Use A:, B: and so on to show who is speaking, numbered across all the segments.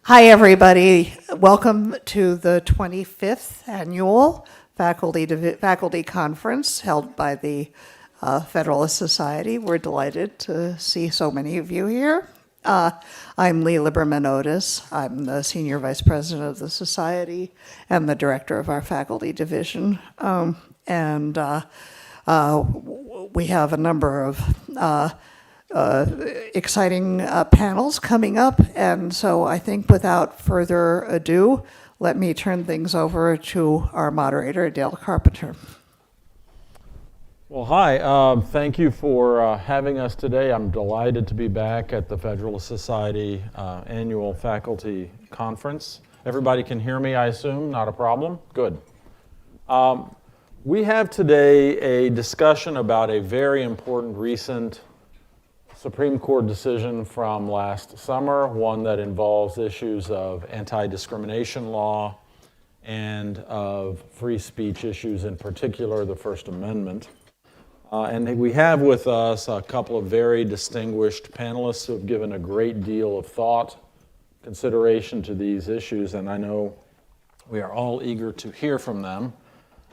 A: Hi, everybody. Welcome to the 25th Annual Faculty Conference held by the Federalist Society. We're delighted to see so many of you here. I'm Lee Lieberman-Otis. I'm the Senior Vice President of the Society and the Director of our Faculty Division. We have a number of exciting panels coming up, and so I think without further ado, let me turn things over to our moderator, Dale Carpenter.
B: Well, hi. Thank you for having us today. I'm delighted to be back at the Federalist Society Annual Faculty Conference. Everybody can hear me, I assume? Not a problem? Good. We have today a discussion about a very important recent Supreme Court decision from last summer, one that involves issues of anti-discrimination law and of free speech issues, in particular the First Amendment. And we have with us a couple of very distinguished panelists who have given a great deal of thought, consideration to these issues, and I know we are all eager to hear from them.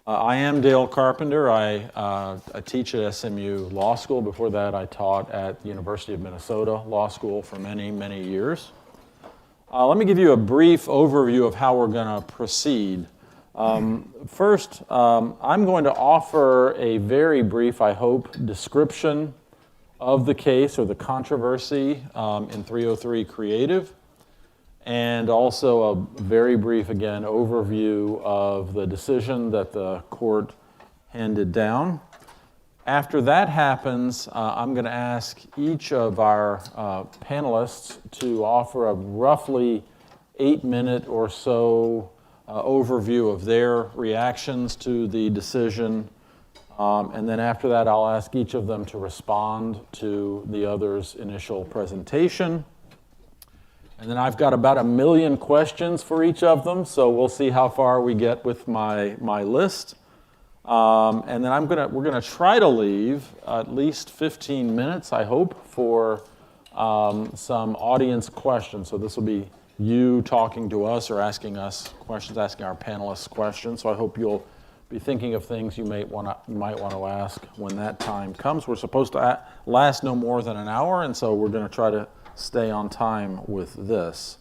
B: I am Dale Carpenter. I teach at SMU Law School. Before that, I taught at the University of Minnesota Law School for many, many years. Let me give you a brief overview of how we're going to proceed. First, I'm going to offer a very brief, I hope, description of the case or the controversy in 303 Creative, and also a very brief, again, overview of the decision that the court handed down. After that happens, I'm going to ask each of our panelists to offer a roughly 8-minute or so overview of their reactions to the decision. And then after that, I'll ask each of them to respond to the other's initial presentation. And then I've got about 1 million questions for each of them, so we'll see how far we get with my list. And then we're gonna try to leave at least 15 minutes, I hope, for some audience questions. So this will be you talking to us or asking us questions, asking our panelists questions. So I hope you'll be thinking of things you might want to ask when that time comes. We're supposed to last no more than an hour, and so we're going to try to stay on time with this.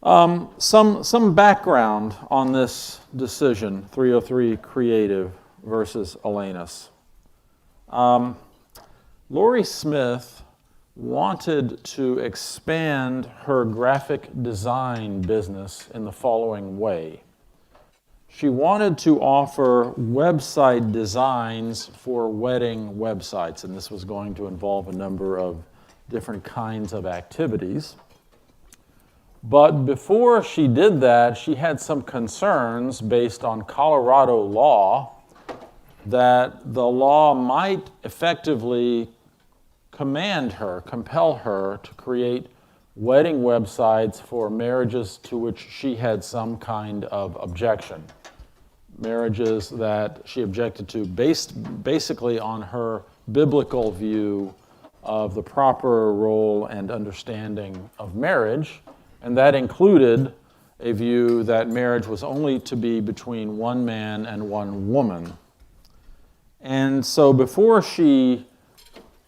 B: Some background on this decision, 303 Creative versus Elenis. Lori Smith wanted to expand her graphic design business in the following way. She wanted to offer website designs for wedding websites, and this was going to involve a number of different kinds of activities. But before she did that, she had some concerns based on Colorado law that the law might effectively compel her to create wedding websites for marriages to which she had some kind of objection. Marriages that she objected to based basically on her biblical view of the proper role and understanding of marriage, and that included a view that marriage was only to be between one man and one woman. And so before she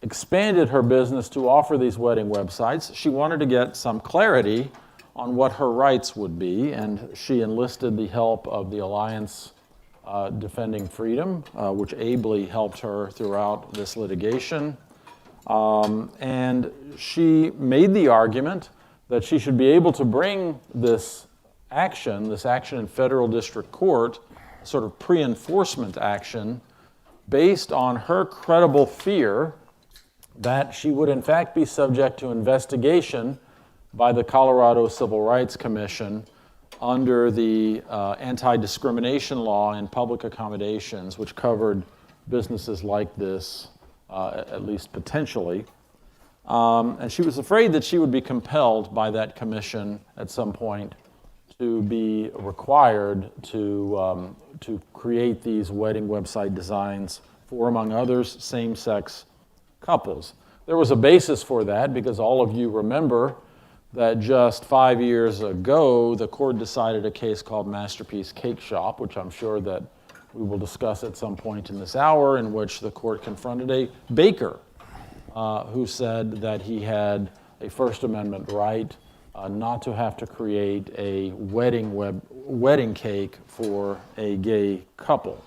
B: expanded her business to offer these wedding websites, she wanted to get some clarity on what her rights would be, and she enlisted the help of the Alliance Defending Freedom, which ably helped her throughout this litigation. And she made the argument that she should be able to bring this action in federal district court, sort of pre-enforcement action, based on her credible fear that she would in fact be subject to investigation by the Colorado Civil Rights Commission under the anti-discrimination law and public accommodations, which covered businesses like this, at least potentially. And she was afraid that she would be compelled by that commission at some point to be required to create these wedding website designs for, among others, same-sex couples. There was a basis for that because all of you remember that just 5 years ago, the court decided a case called Masterpiece Cake Shop, which I'm sure that we will discuss at some point in this hour, in which the court confronted a baker who said that he had a First Amendment right not to have to create a wedding cake for a gay couple.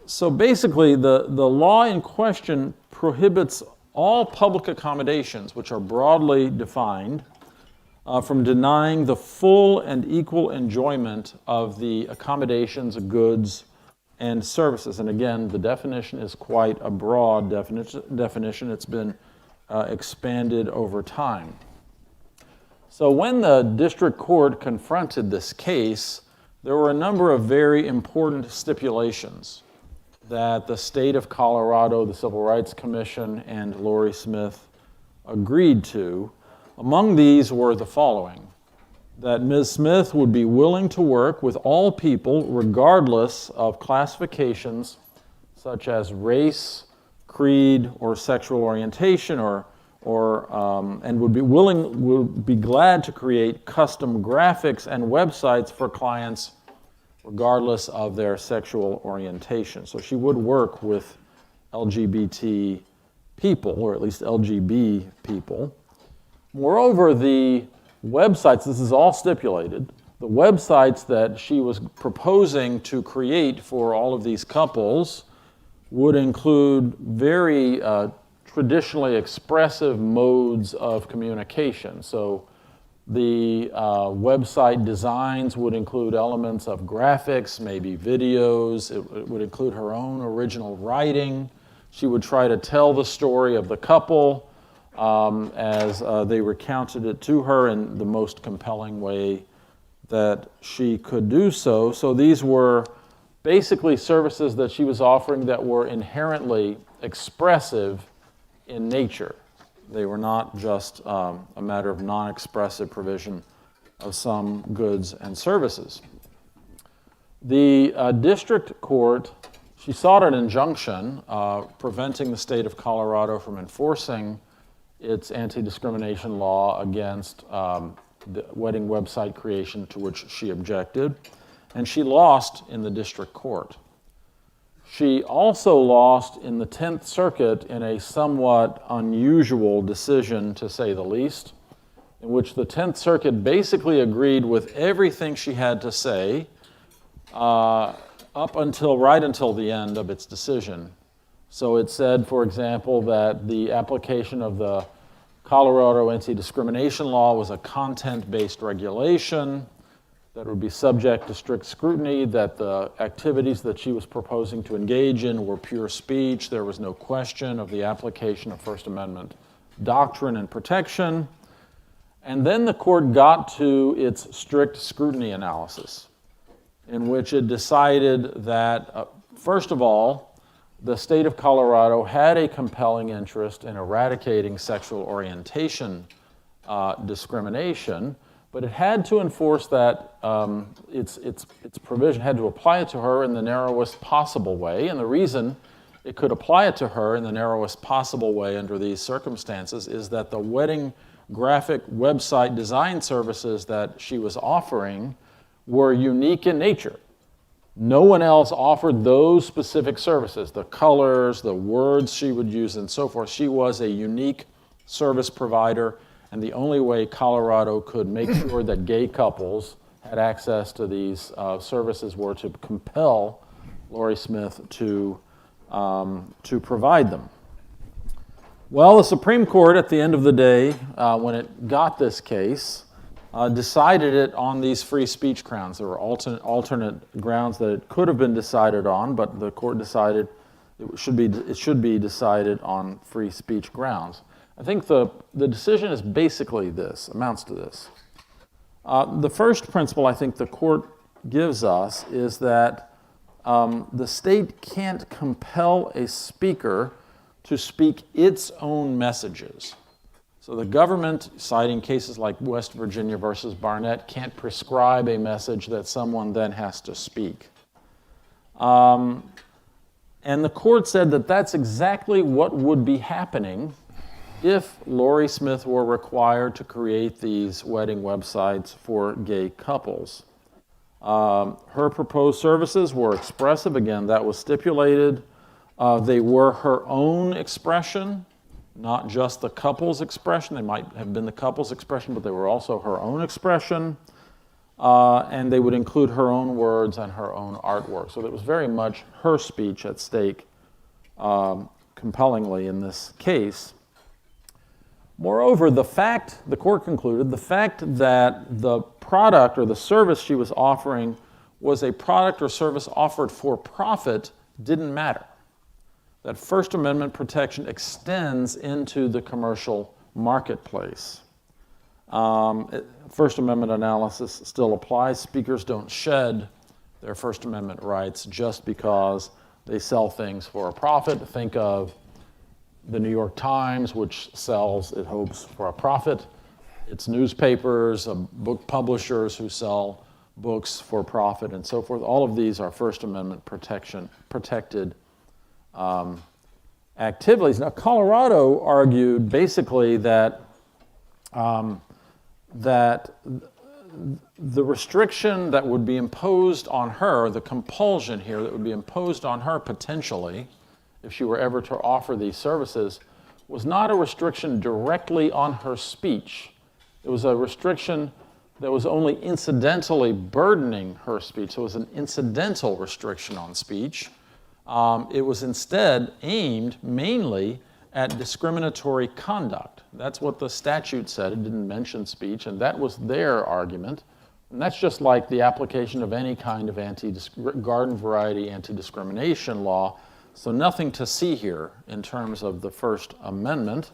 B: So basically, the law in question prohibits all public accommodations, which are broadly defined, from denying the full and equal enjoyment of the accommodations, goods, and services. And again, the definition is quite a broad definition. It's been expanded over time. So when the district court confronted this case, there were a number of very important stipulations that the state of Colorado, the Civil Rights Commission, and Lorie Smith agreed to. Among these were the following: that Ms. Smith would be willing to work with all people regardless of classifications such as race, creed, or sexual orientation, and would be glad to create custom graphics and websites for clients regardless of their sexual orientation. So she would work with LGBT people, or at least LGB people. Moreover, the websites, this is all stipulated, the websites that she was proposing to create for all of these couples would include very traditionally expressive modes of communication. So the website designs would include elements of graphics, maybe videos. It would include her own original writing. She would try to tell the story of the couple as they recounted it to her in the most compelling way that she could do so. So these were basically services that she was offering that were inherently expressive in nature. They were not just a matter of non-expressive provision of some goods and services. The district court, she sought an injunction preventing the state of Colorado from enforcing its anti-discrimination law against the wedding website creation, to which she objected, and she lost in the district court. She also lost in the 10th Circuit in a somewhat unusual decision, to say the least, in which the 10th Circuit basically agreed with everything she had to say right until the end of its decision. So it said, for example, that the application of the Colorado anti-discrimination law was a content-based regulation that would be subject to strict scrutiny, that the activities that she was proposing to engage in were pure speech. There was no question of the application of First Amendment doctrine and protection. And then the court got to its strict scrutiny analysis, in which it decided that, first of all, the state of Colorado had a compelling interest in eradicating sexual orientation discrimination, but it had to enforce that, its provision had to apply it to her in the narrowest possible way. And the reason it could apply it to her in the narrowest possible way under these circumstances is that the wedding graphic website design services that she was offering were unique in nature. No one else offered those specific services, the colors, the words she would use, and so forth. She was a unique service provider, and the only way Colorado could make sure that gay couples had access to these services were to compel Lorie Smith to provide them. Well, the Supreme Court, at the end of the day, when it got this case, decided it on these free speech grounds. There were alternate grounds that it could have been decided on, but the court decided it should be decided on free speech grounds. I think the decision is basically this, amounts to this. The first principle I think the court gives us is that the state can't compel a speaker to speak its own messages. So the government, citing cases like West Virginia versus Barnett, can't prescribe a message that someone then has to speak. And the court said that that's exactly what would be happening if Lori Smith were required to create these wedding websites for gay couples. Her proposed services were expressive. Again, that was stipulated. They were her own expression, not just the couple's expression. They might have been the couple's expression, but they were also her own expression. And they would include her own words and her own artwork. So it was very much her speech at stake, compellingly in this case. Moreover, the court concluded, the fact that the product or the service she was offering was a product or service offered for profit didn't matter. That First Amendment protection extends into the commercial marketplace. First Amendment analysis still applies. Speakers don't shed their First Amendment rights just because they sell things for a profit. Think of the New York Times, which sells, it hopes, for a profit. It's newspapers, book publishers who sell books for profit and so forth. All of these are First Amendment protected activities. Now, Colorado argued basically that that the restriction that would be imposed on her, the compulsion here that would be imposed on her potentially, if she were ever to offer these services, was not a restriction directly on her speech. It was a restriction that was only incidentally burdening her speech. So it was an incidental restriction on speech. It was instead aimed mainly at discriminatory conduct. That's what the statute said. It didn't mention speech, and that was their argument. And that's just like the application of any kind of garden variety anti-discrimination law. So nothing to see here in terms of the First Amendment.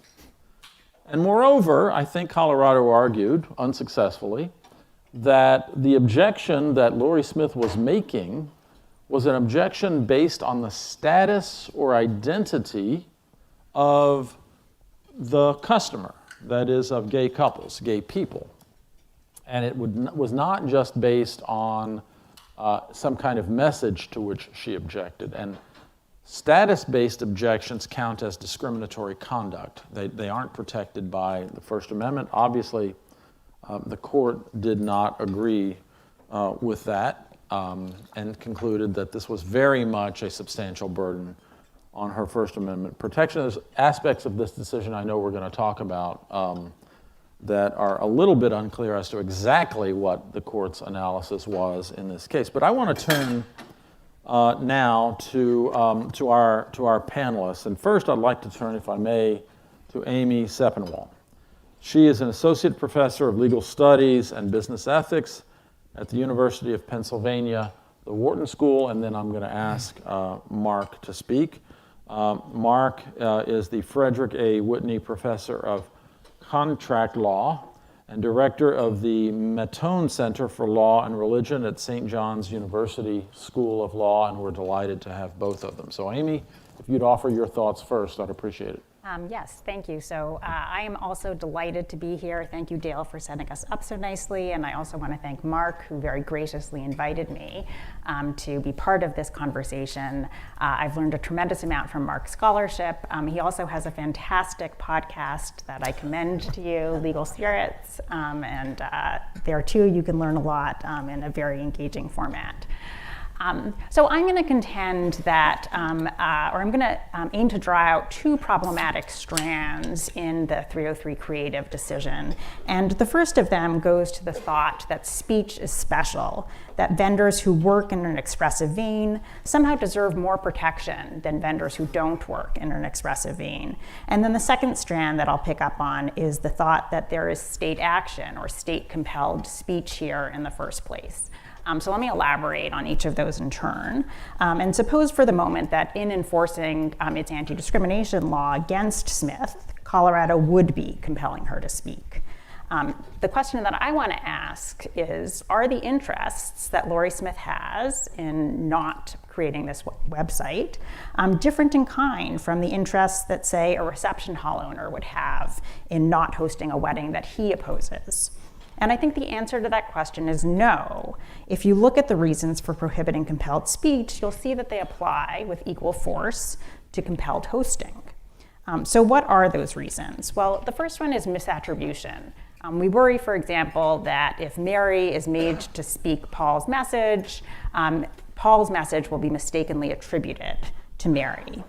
B: And moreover, I think Colorado argued, unsuccessfully, that the objection that Lori Smith was making was an objection based on the status or identity of the customer, that is, of gay couples, gay people. And it was not just based on some kind of message to which she objected. And status-based objections count as discriminatory conduct. They aren't protected by the First Amendment. Obviously, the court did not agree with that and concluded that this was very much a substantial burden on her First Amendment protection. There's aspects of this decision I know we're going to talk about that are a little bit unclear as to exactly what the court's analysis was in this case. But I want to turn now to our panelists. And first I'd like to turn, if I may, to Amy Sepinwall. She is an associate professor of legal studies and business ethics at the University of Pennsylvania, the Wharton School, and then I'm going to ask Mark to speak. Mark is the Frederick A. Whitney Professor of Contract Law and director of the Mattone Center for Law and Religion at St. John's University School of Law, and we're delighted to have both of them. So Amy, if you'd offer your thoughts first, I'd appreciate it.
C: Yes, thank you. So I am also delighted to be here. Thank you, Dale, for setting us up so nicely. And I also want to thank Mark, who very graciously invited me to be part of this conversation. I've learned a tremendous amount from Mark's scholarship. He also has a fantastic podcast that I commend to you, Legal Spirits. And there, too, you can learn a lot in a very engaging format. So I'm going to contend that, or I'm going to aim to draw out two problematic strands in the 303 creative decision. And the first of them goes to the thought that speech is special, that vendors who work in an expressive vein somehow deserve more protection than vendors who don't work in an expressive vein. And then the second strand that I'll pick up on is the thought that there is state action or state-compelled speech here in the first place. So let me elaborate on each of those in turn. And suppose for the moment that in enforcing its anti-discrimination law against Smith, Colorado would be compelling her to speak. The question that I want to ask is, are the interests that Lori Smith has in not creating this website different in kind from the interests that, say, a reception hall owner would have in not hosting a wedding that he opposes? And I think the answer to that question is no. If you look at the reasons for prohibiting compelled speech, you'll see that they apply with equal force to compelled hosting. So what are those reasons? Well, the first one is misattribution. We worry, for example, that if Mary is made to speak Paul's message will be mistakenly attributed to Mary.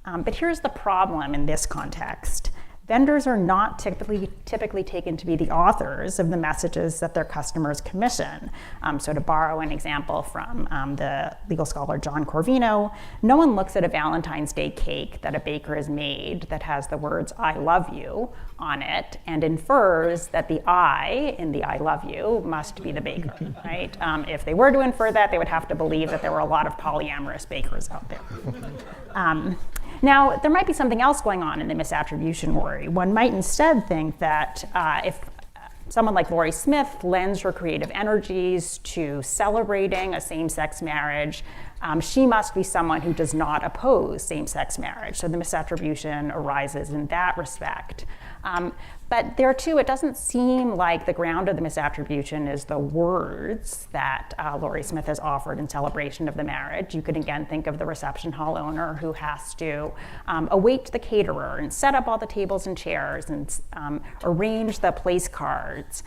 C: But here's the problem in this context. Vendors are not typically taken to be the authors of the messages that their customers commission. So to borrow an example from the legal scholar John Corvino, no one looks at a Valentine's Day cake that a baker has made that has the words "I love you" on it and infers that the I in the "I love you" must be the baker, right? If they were to infer that, they would have to believe that there were a lot of polyamorous bakers out there. Now, there might be something else going on in the misattribution worry. One might instead think that if someone like Laurie Smith lends her creative energies to celebrating a same-sex marriage, she must be someone who does not oppose same-sex marriage. So the misattribution arises in that respect. But there too, it doesn't seem like the ground of the misattribution is the words that Laurie Smith has offered in celebration of the marriage. You could again think of the reception hall owner who has to await the caterer and set up all the tables and chairs and arrange the place cards,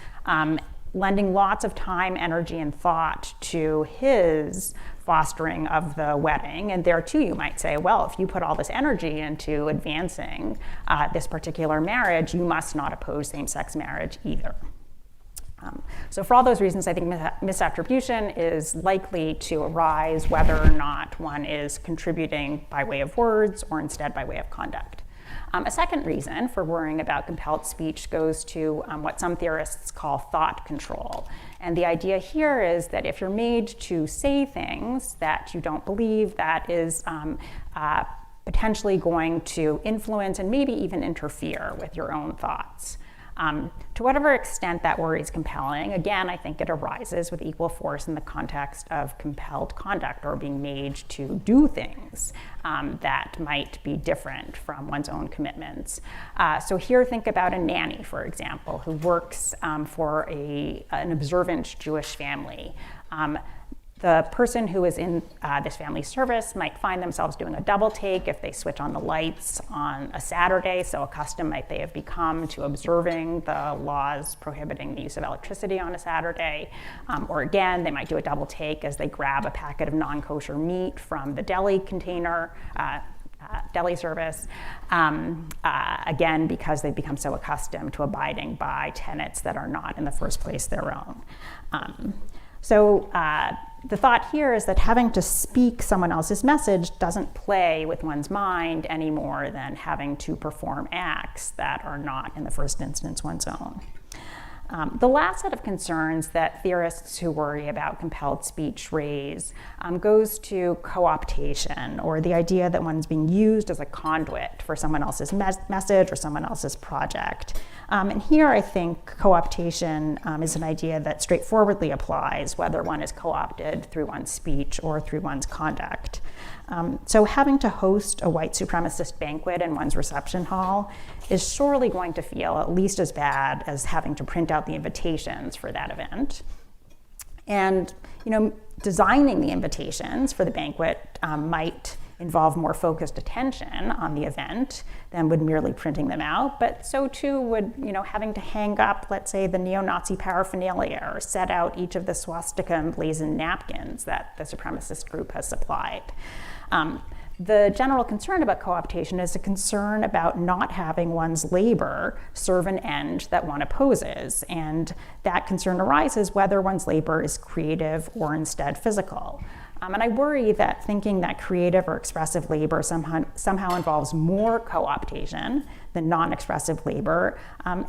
C: lending lots of time, energy, and thought to his fostering of the wedding. And there too, you might say, well, if you put all this energy into advancing this particular marriage, you must not oppose same-sex marriage either. So for all those reasons, I think misattribution is likely to arise whether or not one is contributing by way of words or instead by way of conduct. A second reason for worrying about compelled speech goes to what some theorists call thought control. And the idea here is that if you're made to say things that you don't believe, that is potentially going to influence and maybe even interfere with your own thoughts. To whatever extent that worry is compelling, again, I think it arises with equal force in the context of compelled conduct or being made to do things that might be different from one's own commitments. So here, think about a nanny, for example, who works for an observant Jewish family. The person who is in this family's service might find themselves doing a double take if they switch on the lights on a Saturday, so accustomed might they have become to observing the laws prohibiting the use of electricity on a Saturday. Or again, they might do a double take as they grab a packet of non-kosher meat from the deli container, deli service, again, because they've become so accustomed to abiding by tenets that are not in the first place their own. So the thought here is that having to speak someone else's message doesn't play with one's mind any more than having to perform acts that are not, in the first instance, one's own. The last set of concerns that theorists who worry about compelled speech raise goes to co-optation, or the idea that one's being used as a conduit for someone else's message or someone else's project. And here I think co-optation is an idea that straightforwardly applies whether one is co-opted through one's speech or through one's conduct. So having to host a white supremacist banquet in one's reception hall is surely going to feel at least as bad as having to print out the invitations for that event. And designing the invitations for the banquet might involve more focused attention on the event than would merely printing them out, but so too would having to hang up, let's say, the neo-Nazi paraphernalia or set out each of the swastika emblazoned napkins that the supremacist group has supplied. The general concern about co-optation is a concern about not having one's labor serve an end that one opposes, and that concern arises whether one's labor is creative or instead physical. And I worry that thinking that creative or expressive labor somehow involves more co-optation than non-expressive labor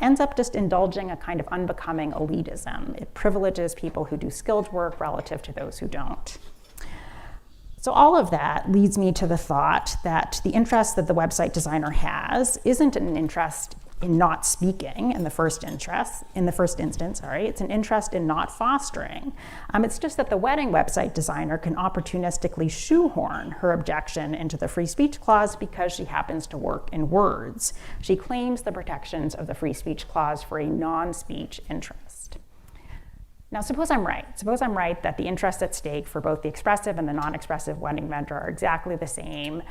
C: ends up just indulging a kind of unbecoming elitism. It privileges people who do skilled work relative to those who don't. So all of that leads me to the thought that the interest that the website designer has isn't an interest in not speaking in the first instance, it's an interest in not fostering. It's just that the wedding website designer can opportunistically shoehorn her objection into the free speech clause because she happens to work in words. She claims the protections of the free speech clause for a non-speech interest. Now, suppose I'm right. Suppose I'm right that the interests at stake for both the expressive and the non-expressive wedding vendor are exactly the same.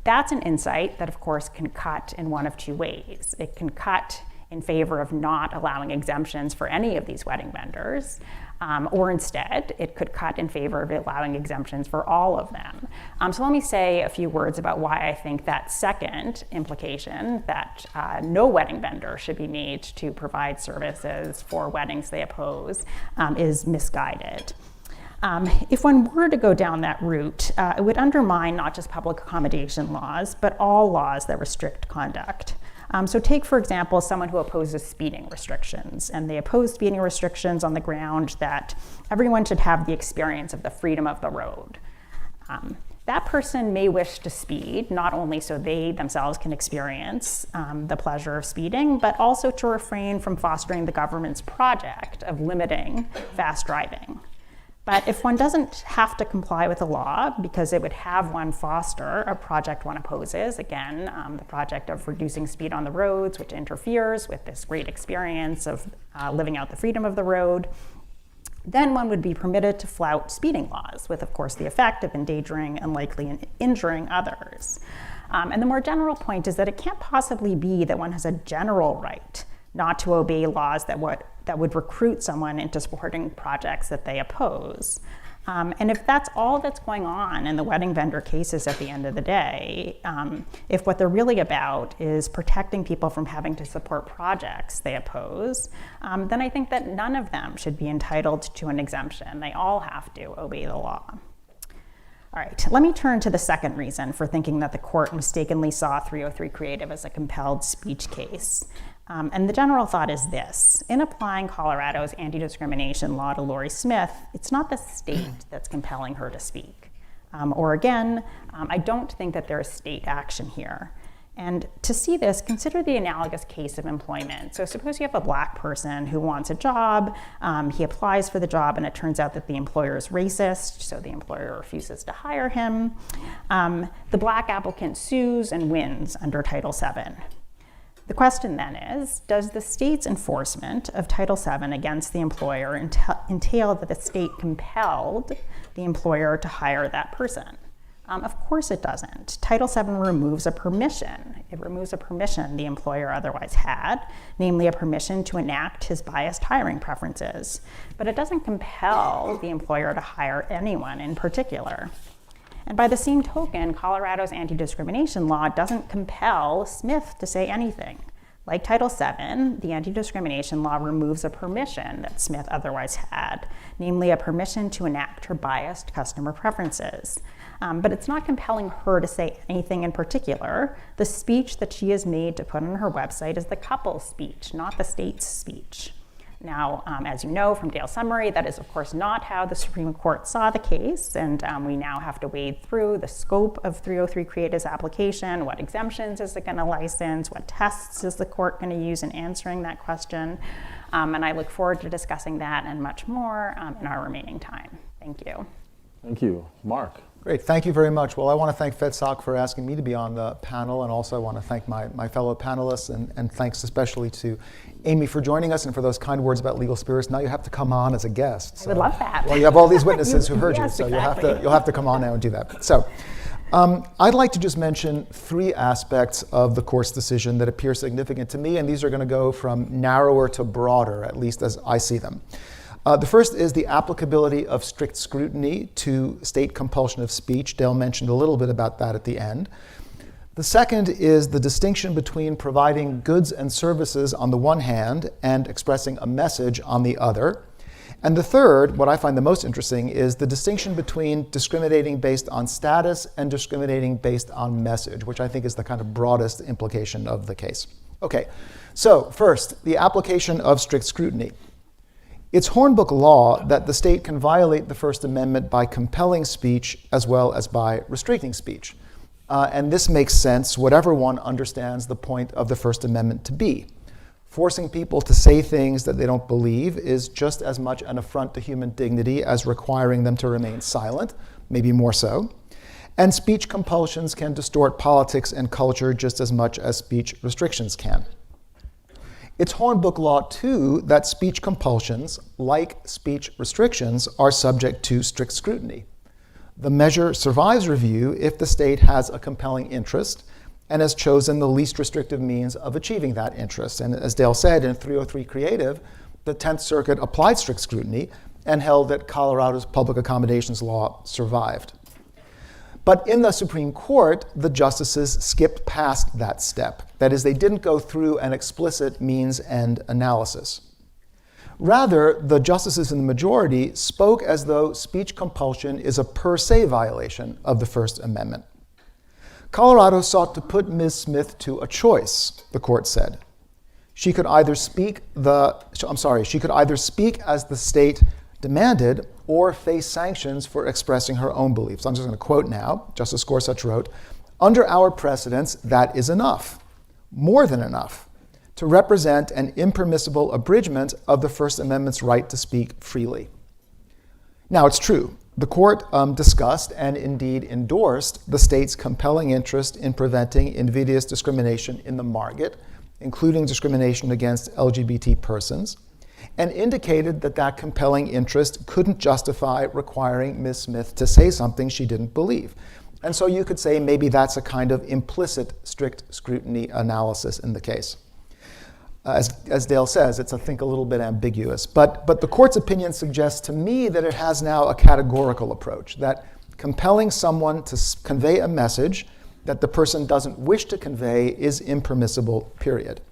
C: That's an insight that, of course, can cut in one of two ways. It can cut in favor of not allowing exemptions for any of these wedding vendors, or instead, it could cut in favor of allowing exemptions for all of them. So let me say a few words about why I think that second implication, that no wedding vendor should be made to provide services for weddings they oppose, is misguided. If one were to go down that route, it would undermine not just public accommodation laws, but all laws that restrict conduct. So take, for example, someone who opposes speeding restrictions, and they oppose speeding restrictions on the ground that everyone should have the experience of the freedom of the road. That person may wish to speed, not only so they themselves can experience the pleasure of speeding, but also to refrain from fostering the government's project of limiting fast driving. But if one doesn't have to comply with the law because it would have one foster a project one opposes, again, the project of reducing speed on the roads, which interferes with this great experience of living out the freedom of the road, then one would be permitted to flout speeding laws with, of course, the effect of endangering and likely injuring others. And the more general point is that it can't possibly be that one has a general right not to obey laws that would recruit someone into supporting projects that they oppose. And if that's all that's going on in the wedding vendor cases at the end of the day, if what they're really about is protecting people from having to support projects they oppose, then I think that none of them should be entitled to an exemption. They all have to obey the law. All right, let me turn to the second reason for thinking that the court mistakenly saw 303 Creative as a compelled speech case. And the general thought is this: in applying Colorado's anti-discrimination law to Lori Smith, it's not the state that's compelling her to speak. Or again, I don't think that there is state action here. And to see this, consider the analogous case of employment. So suppose you have a black person who wants a job, he applies for the job, and it turns out that the employer is racist, so the employer refuses to hire him. The black applicant sues and wins under Title VII. The question then is, does the state's enforcement of Title VII against the employer entail that the state compelled the employer to hire that person? Of course it doesn't. Title VII removes a permission. It removes a permission the employer otherwise had, namely a permission to enact his biased hiring preferences. But it doesn't compel the employer to hire anyone in particular. And by the same token, Colorado's anti-discrimination law doesn't compel Smith to say anything. Like Title VII, the anti-discrimination law removes a permission that Smith otherwise had, namely a permission to enact her biased customer preferences. But it's not compelling her to say anything in particular. The speech that she has made to put on her website is the couple's speech, not the state's speech. Now, as you know from Dale's summary, that is, of course, not how the Supreme Court saw the case, and we now have to wade through the scope of 303 Creative's application. What exemptions is it going to license? What tests is the court going to use in answering that question? And I look forward to discussing that and much more in our remaining time. Thank you.
B: Thank you. Mark.
D: Great, thank you very much. Well, I want to thank FedSoc for asking me to be on the panel, and also I want to thank my fellow panelists, and thanks especially to Amy for joining us and for those kind words about legal spirits. Now you have to come on as a guest.
C: I would love that.
D: Well, you have all these witnesses who heard
C: Yes,
D: you, so
C: exactly.
D: you'll have to come on now and do that. So I'd like to just mention three aspects of the court's decision that appear significant to me, and these are going to go from narrower to broader, at least as I see them. The first is the applicability of strict scrutiny to state compulsion of speech. Dale mentioned a little bit about that at the end. The second is the distinction between providing goods and services on the one hand and expressing a message on the other. And the third, what I find the most interesting, is the distinction between discriminating based on status and discriminating based on message, which I think is the kind of broadest implication of the case. Okay, so first, the application of strict scrutiny. It's Hornbook law that the state can violate the First Amendment by compelling speech as well as by restricting speech. And this makes sense, whatever one understands the point of the First Amendment to be. Forcing people to say things that they don't believe is just as much an affront to human dignity as requiring them to remain silent, maybe more so. And speech compulsions can distort politics and culture just as much as speech restrictions can. It's Hornbook law, too, that speech compulsions, like speech restrictions, are subject to strict scrutiny. The measure survives review if the state has a compelling interest and has chosen the least restrictive means of achieving that interest. And as Dale said, in 303 Creative, the 10th Circuit applied strict scrutiny and held that Colorado's public accommodations law survived. But in the Supreme Court, the justices skipped past that step. That is, they didn't go through an explicit means-end analysis. Rather, the justices in the majority spoke as though speech compulsion is a per se violation of the First Amendment. Colorado sought to put Ms. Smith to a choice, the court said. She could either speak as the state demanded or face sanctions for expressing her own beliefs. I'm just going to quote now. Justice Gorsuch wrote, "Under our precedents, that is enough, more than enough, to represent an impermissible abridgment of the First Amendment's right to speak freely." Now, it's true. The court discussed and indeed endorsed the state's compelling interest in preventing invidious discrimination in the market, including discrimination against LGBT persons, and indicated that that compelling interest couldn't justify requiring Ms. Smith to say something she didn't believe. And so you could say maybe that's a kind of implicit strict scrutiny analysis in the case. As Dale says, it's, I think, a little bit ambiguous. But the court's opinion suggests to me that it has now a categorical approach, that compelling someone to convey a message that the person doesn't wish to convey is impermissible, period.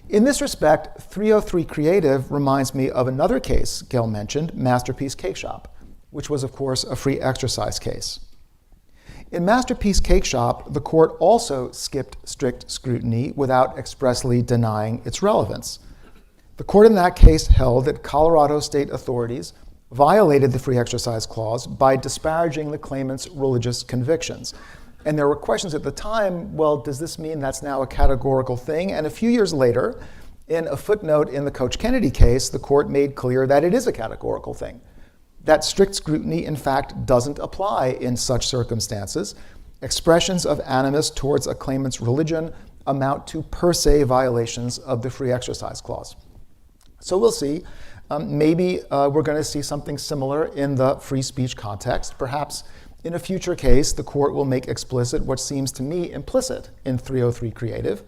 D: In this respect, 303 Creative reminds me of another case Gail mentioned, Masterpiece Cake Shop, which was, of course, a free exercise case. In Masterpiece Cake Shop, the court also skipped strict scrutiny without expressly denying its relevance. The court in that case held that Colorado state authorities violated the free exercise clause by disparaging the claimant's religious convictions. And there were questions at the time, well, does this mean that's now a categorical thing? And a few years later, in a footnote in the Coach Kennedy case, the court made clear that it is a categorical thing, that strict scrutiny, in fact, doesn't apply in such circumstances. Expressions of animus towards a claimant's religion amount to per se violations of the free exercise clause. So we'll see. Maybe we're going to see something similar in the free speech context. Perhaps in a future case, the court will make explicit what seems to me implicit in 303 Creative,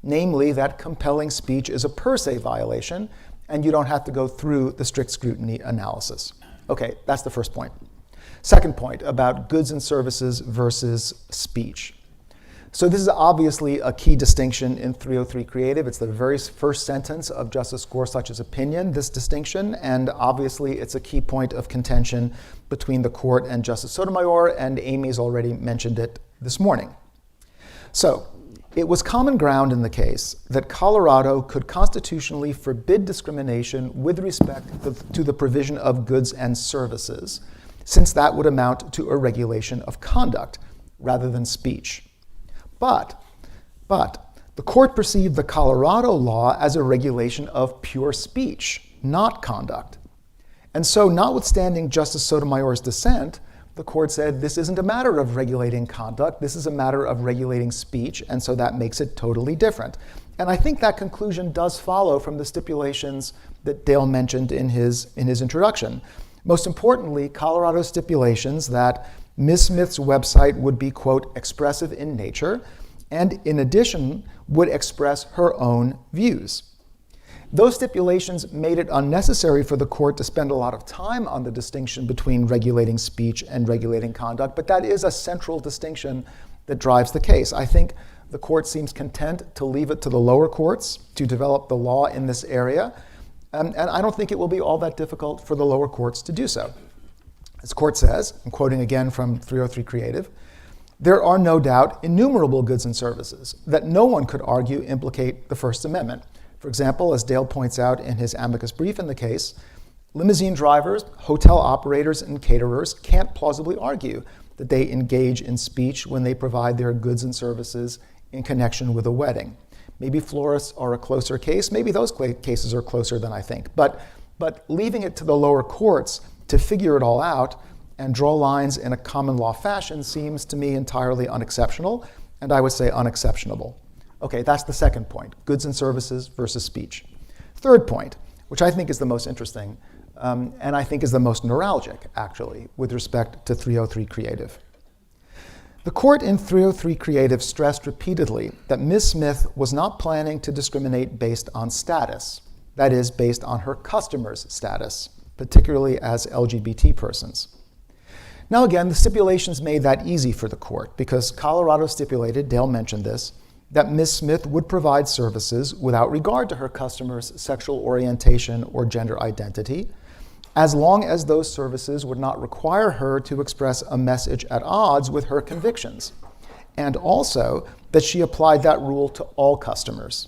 D: namely that compelling speech is a per se violation, and you don't have to go through the strict scrutiny analysis. Okay, that's the first point. Second point, about goods and services versus speech. So this is obviously a key distinction in 303 Creative. It's the very first sentence of Justice Gorsuch's opinion, this distinction, and obviously it's a key point of contention between the court and Justice Sotomayor, and Amy's already mentioned it this morning. So it was common ground in the case that Colorado could constitutionally forbid discrimination with respect to the provision of goods and services, since that would amount to a regulation of conduct rather than speech. But the court perceived the Colorado law as a regulation of pure speech, not conduct. And so, notwithstanding Justice Sotomayor's dissent, the court said this isn't a matter of regulating conduct, this is a matter of regulating speech, and so that makes it totally different. And I think that conclusion does follow from the stipulations that Dale mentioned in his introduction. Most importantly, Colorado stipulations that Ms. Smith's website would be, quote, expressive in nature, and in addition, would express her own views. Those stipulations made it unnecessary for the court to spend a lot of time on the distinction between regulating speech and regulating conduct, but that is a central distinction that drives the case. I think the court seems content to leave it to the lower courts to develop the law in this area, and I don't think it will be all that difficult for the lower courts to do so. As the court says, I'm quoting again from 303 Creative, there are no doubt innumerable goods and services that no one could argue implicate the First Amendment. For example, as Dale points out in his amicus brief in the case, limousine drivers, hotel operators, and caterers can't plausibly argue that they engage in speech when they provide their goods and services in connection with a wedding. Maybe florists are a closer case. Maybe those cases are closer than I think. But leaving it to the lower courts to figure it all out and draw lines in a common law fashion seems to me entirely unexceptional, and I would say unexceptionable. Okay, that's the second point, goods and services versus speech. Third point, which I think is the most interesting, and I think is the most neuralgic, actually, with respect to 303 Creative. The court in 303 Creative stressed repeatedly that Ms. Smith was not planning to discriminate based on status, that is, based on her customers' status, particularly as LGBT persons. Now again, the stipulations made that easy for the court because Colorado stipulated, Dale mentioned this, that Ms. Smith would provide services without regard to her customers' sexual orientation or gender identity, as long as those services would not require her to express a message at odds with her convictions, and also that she applied that rule to all customers.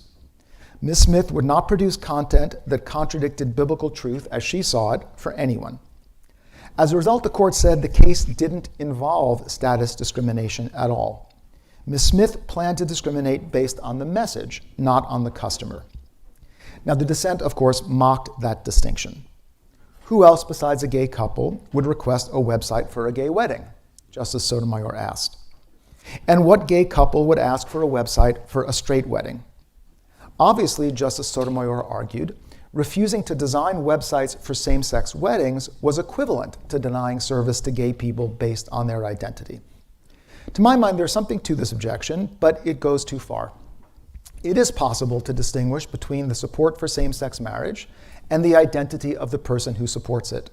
D: Ms. Smith would not produce content that contradicted biblical truth as she saw it for anyone. As a result, the court said the case didn't involve status discrimination at all. Ms. Smith planned to discriminate based on the message, not on the customer. Now, the dissent, of course, mocked that distinction. Who else besides a gay couple would request a website for a gay wedding? Justice Sotomayor asked. And what gay couple would ask for a website for a straight wedding? Obviously, Justice Sotomayor argued, refusing to design websites for same-sex weddings was equivalent to denying service to gay people based on their identity. To my mind, there's something to this objection, but it goes too far. It is possible to distinguish between the support for same-sex marriage and the identity of the person who supports it.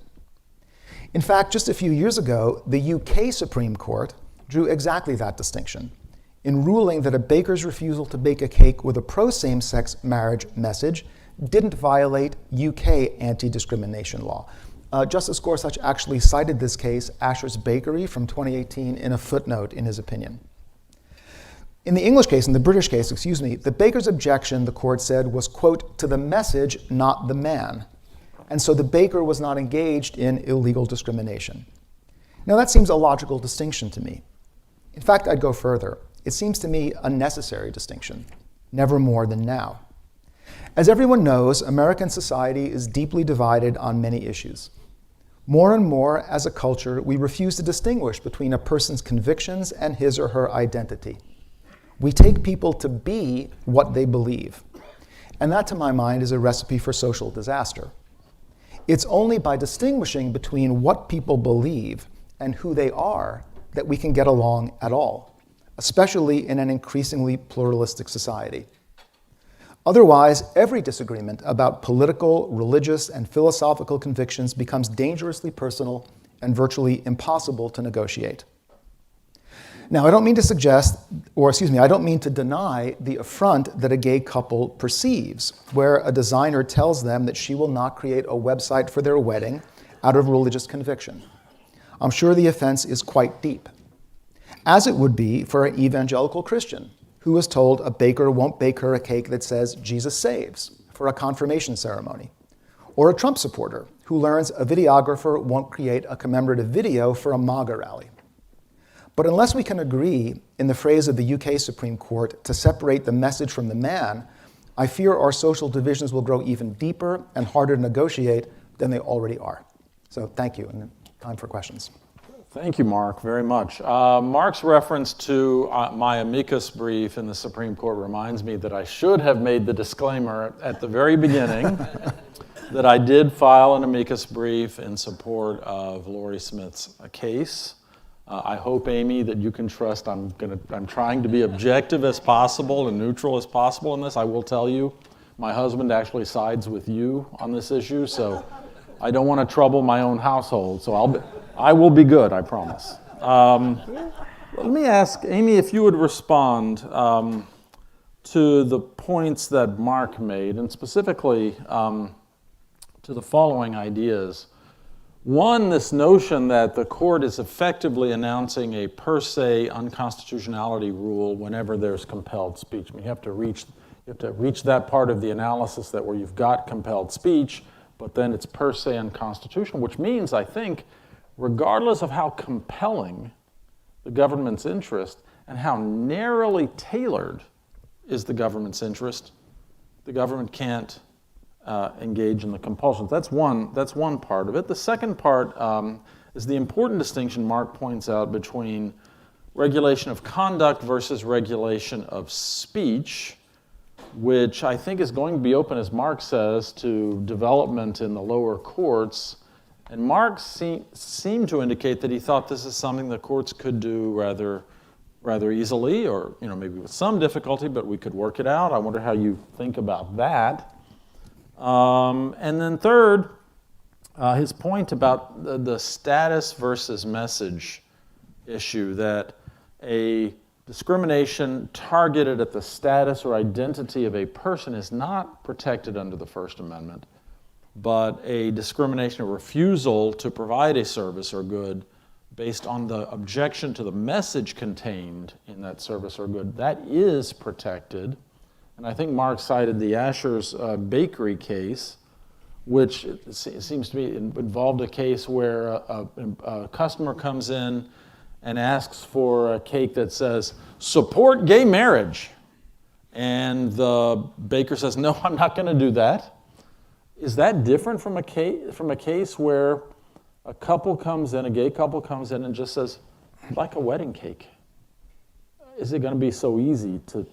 D: In fact, just a few years ago, the UK Supreme Court drew exactly that distinction in ruling that a baker's refusal to bake a cake with a pro-same-sex marriage message didn't violate UK anti-discrimination law. Justice Gorsuch actually cited this case, Asher's Bakery from 2018, in a footnote in his opinion. In the English case, in the British case, the baker's objection, the court said, was, quote, to the message, not the man. And so the baker was not engaged in illegal discrimination. Now that seems a logical distinction to me. In fact, I'd go further. It seems to me a necessary distinction, never more than now. As everyone knows, American society is deeply divided on many issues. More and more, as a culture, we refuse to distinguish between a person's convictions and his or her identity. We take people to be what they believe. And that, to my mind, is a recipe for social disaster. It's only by distinguishing between what people believe and who they are that we can get along at all, especially in an increasingly pluralistic society. Otherwise, every disagreement about political, religious, and philosophical convictions becomes dangerously personal and virtually impossible to negotiate. Now, I don't mean to deny the affront that a gay couple perceives, where a designer tells them that she will not create a website for their wedding out of religious conviction. I'm sure the offense is quite deep, as it would be for an evangelical Christian who is told a baker won't bake her a cake that says Jesus saves for a confirmation ceremony, or a Trump supporter who learns a videographer won't create a commemorative video for a MAGA rally. But unless we can agree, in the phrase of the UK Supreme Court, to separate the message from the man, I fear our social divisions will grow even deeper and harder to negotiate than they already are. So thank you, and time for questions.
B: Thank you, Mark, very much. Mark's reference to my amicus brief in the Supreme Court reminds me that I should have made the disclaimer at the very beginning that I did file an amicus brief in support of Lori Smith's case. I hope, Amy, that you can trust I'm trying to be objective as possible and neutral as possible in this. I will tell you, my husband actually sides with you on this issue, so I don't want to trouble my own household, so I will be good, I promise. Let me ask, Amy, if you would respond to the points that Mark made, and specifically to the following ideas. One, this notion that the court is effectively announcing a per se unconstitutionality rule whenever there's compelled speech. I mean, you have to reach that part of the analysis where you've got compelled speech, but then it's per se unconstitutional, which means, I think, regardless of how compelling the government's interest and how narrowly tailored is the government's interest, the government can't engage in the compulsions. That's one part of it. The second part is the important distinction Mark points out between regulation of conduct versus regulation of speech, which I think is going to be open, as Mark says, to development in the lower courts. And Mark seemed to indicate that he thought this is something the courts could do rather easily, or maybe with some difficulty, but we could work it out. I wonder how you think about that. And then third, his point about the status versus message issue, that a discrimination targeted at the status or identity of a person is not protected under the First Amendment, but a discrimination or refusal to provide a service or good based on the objection to the message contained in that service or good, that is protected. And I think Mark cited the Asher's bakery case, which it seems to me involved a case where a customer comes in and asks for a cake that says, "Support gay marriage." And the baker says, "No, I'm not going to do that." Is that different from a case where a couple comes in, a gay couple comes in and just says, "I'd like a wedding cake"? Is it going to be so easy to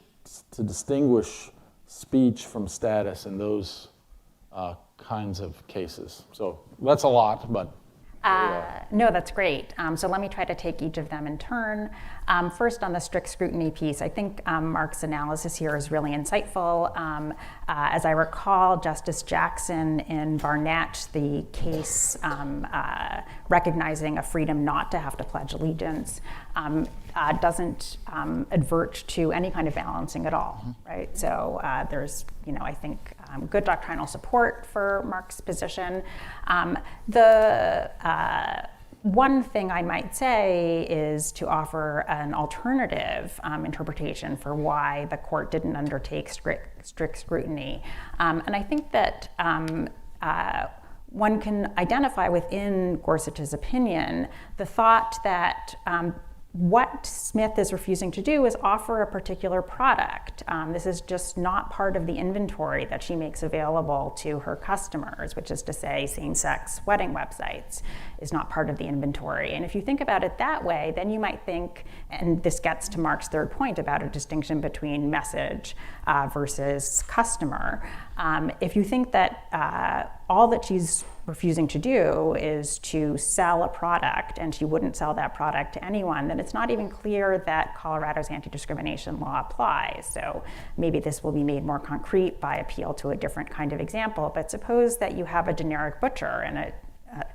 B: distinguish speech from status in those kinds of cases? So that's a lot, but
C: no, that's great. So let me try to take each of them in turn. First, on the strict scrutiny piece, I think Mark's analysis here is really insightful. As I recall, Justice Jackson in Barnett, the case recognizing a freedom not to have to pledge allegiance, doesn't advert to any kind of balancing at all, right? So there's, I think, good doctrinal support for Mark's position. The one thing I might say is to offer an alternative interpretation for why the court didn't undertake strict scrutiny. And I think that one can identify within Gorsuch's opinion the thought that what Smith is refusing to do is offer a particular product. This is just not part of the inventory that she makes available to her customers, which is to say same-sex wedding websites is not part of the inventory. And if you think about it that way, then you might think, and this gets to Mark's third point about a distinction between message versus customer. If you think that all that she's refusing to do is to sell a product and she wouldn't sell that product to anyone, then it's not even clear that Colorado's anti-discrimination law applies. So maybe this will be made more concrete by appeal to a different kind of example, but suppose that you have a generic butcher and a